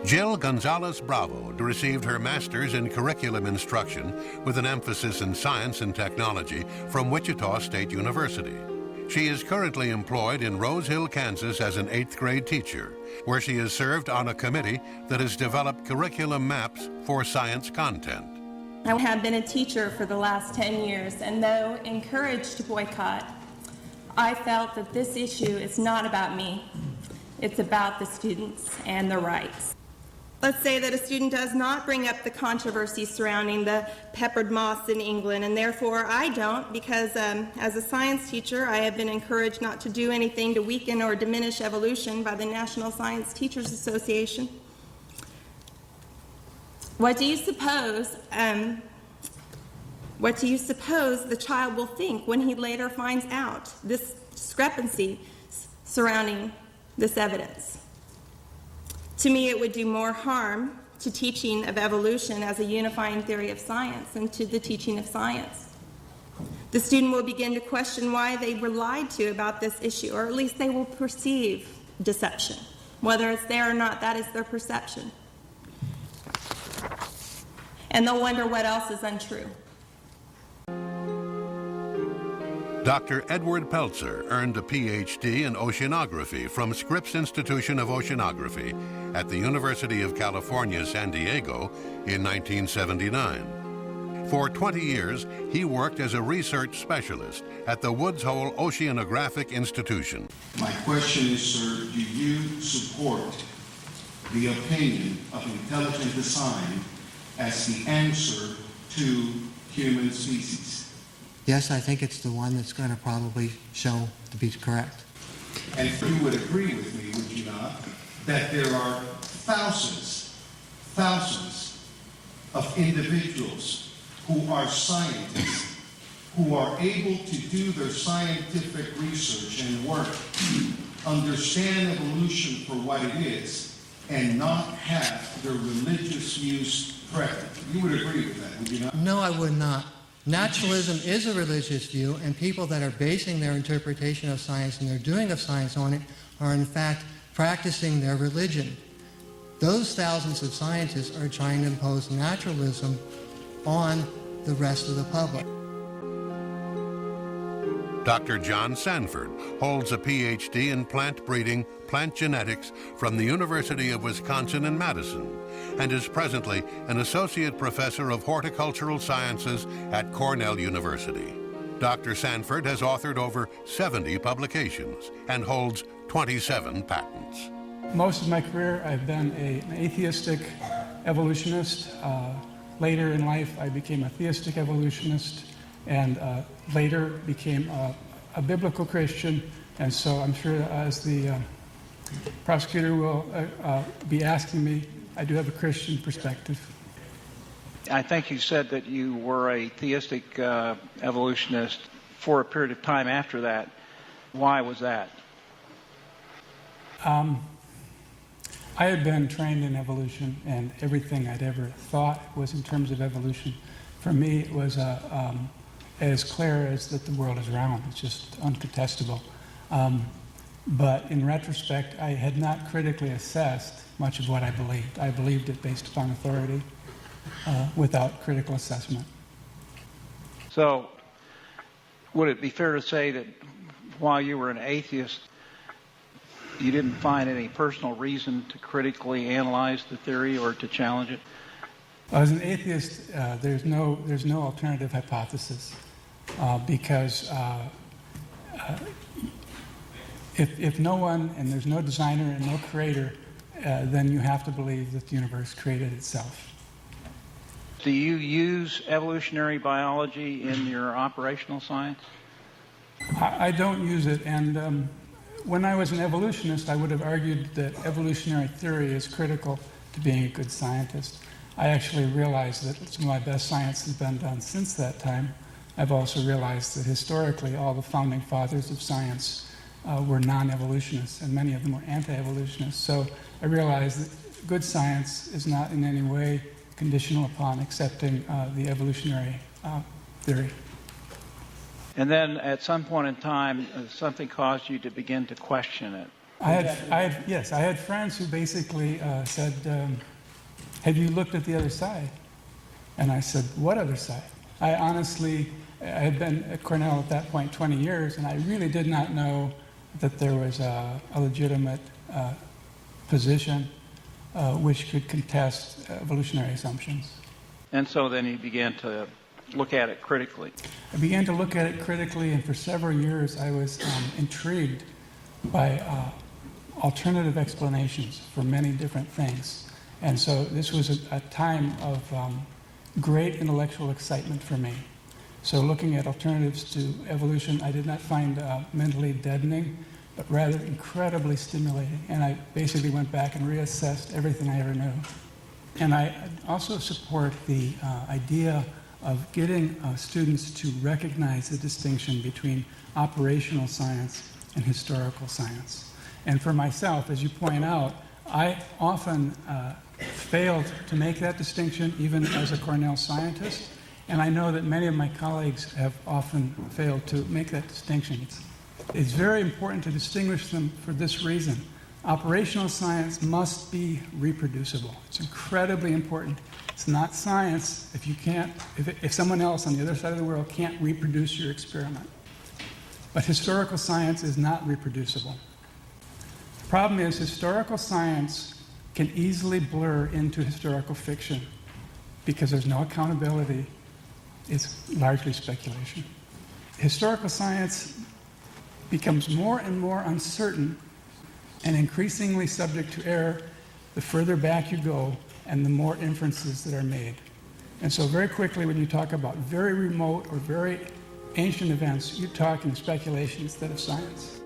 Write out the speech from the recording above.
Jill Gonzalez Bravo received her master's in curriculum instruction with an emphasis in science and technology from Wichita State University. She is currently employed in Rose Hill, Kansas as an 8th grade teacher, where she has served on a committee that has developed curriculum maps for science content. I have been a teacher for the last 10 years, and though encouraged to boycott, I felt that this issue is not about me. It's about the students and their rights. Let's say that a student does not bring up the controversy surrounding the peppered moths in England, and therefore I don't, because as a science teacher, I have been encouraged not to do anything to weaken or diminish evolution by the National Science Teachers Association. What do you suppose the child will think when he later finds out this discrepancy surrounding this evidence? To me, it would do more harm to teaching of evolution as a unifying theory of science than to the teaching of science. The student will begin to question why they were lied to about this issue, or at least they will perceive deception. Whether it's there or not, that is their perception. And they'll wonder what else is untrue. Dr. Edward Peltzer earned a Ph.D. in oceanography from Scripps Institution of Oceanography at the University of California, San Diego in 1979. For 20 years, he worked as a research specialist at the Woods Hole Oceanographic Institution. My question is, sir, do you support the opinion of intelligent design as the answer to human species? Yes, I think it's the one that's going to probably show to be correct. And you would agree with me, would you not, that there are thousands of individuals who are scientists, who are able to do their scientific research and work, understand evolution for what it is, and not have their religious views present? You would agree with that, would you not? No, I would not. Naturalism is a religious view, and people that are basing their interpretation of science and their doing of science on it are in fact practicing their religion. Those thousands of scientists are trying to impose naturalism on the rest of the public. Dr. John Sanford holds a Ph.D. in plant breeding, plant genetics from the University of Wisconsin in Madison, and is presently an associate professor of horticultural sciences at Cornell University. Dr. Sanford has authored over 70 publications and holds 27 patents. Most of my career, I've been an atheistic evolutionist. Later in life, I became a theistic evolutionist, and later became a biblical Christian. And so I'm sure as the prosecutor will be asking me, I do have a Christian perspective. I think you said that you were a theistic evolutionist for a period of time after that. Why was that? I had been trained in evolution, and everything I'd ever thought was in terms of evolution. For me, it was as clear as that the world is round. It's just uncontestable. But in retrospect, I had not critically assessed much of what I believed. I believed it based upon authority, without critical assessment. So, would it be fair to say that while you were an atheist, you didn't find any personal reason to critically analyze the theory or to challenge it? As an atheist, there's no alternative hypothesis, because if no one, and there's no designer and no creator, then you have to believe that the universe created itself. Do you use evolutionary biology in your operational science? I don't use it, and when I was an evolutionist, I would have argued that evolutionary theory is critical to being a good scientist. I actually realized that some of my best science has been done since that time. I've also realized that historically all the founding fathers of science were non-evolutionists, and many of them were anti-evolutionists. So I realized that good science is not in any way conditional upon accepting the evolutionary theory. And then at some point in time, something caused you to begin to question it. Yes, I had friends who basically said, have you looked at the other side? And I said, what other side? I had been at Cornell at that point 20 years, and I really did not know that there was a legitimate position which could contest evolutionary assumptions. And so then you began to look at it critically. I began to look at it critically, and for several years I was intrigued by alternative explanations for many different things. And so this was a time of great intellectual excitement for me. So looking at alternatives to evolution, I did not find mentally deadening, but rather incredibly stimulating. And I basically went back and reassessed everything I ever knew. And I also support the idea of getting students to recognize the distinction between operational science and historical science. And for myself, as you point out, I often failed to make that distinction, even as a Cornell scientist. And I know that many of my colleagues have often failed to make that distinction. It's very important to distinguish them for this reason. Operational science must be reproducible. It's incredibly important. It's not science if someone else on the other side of the world can't reproduce your experiment. But historical science is not reproducible. The problem is historical science can easily blur into historical fiction because there's no accountability. It's largely speculation. Historical science becomes more and more uncertain and increasingly subject to error the further back you go and the more inferences that are made. And so very quickly, when you talk about very remote or very ancient events, you talk in speculation instead of science.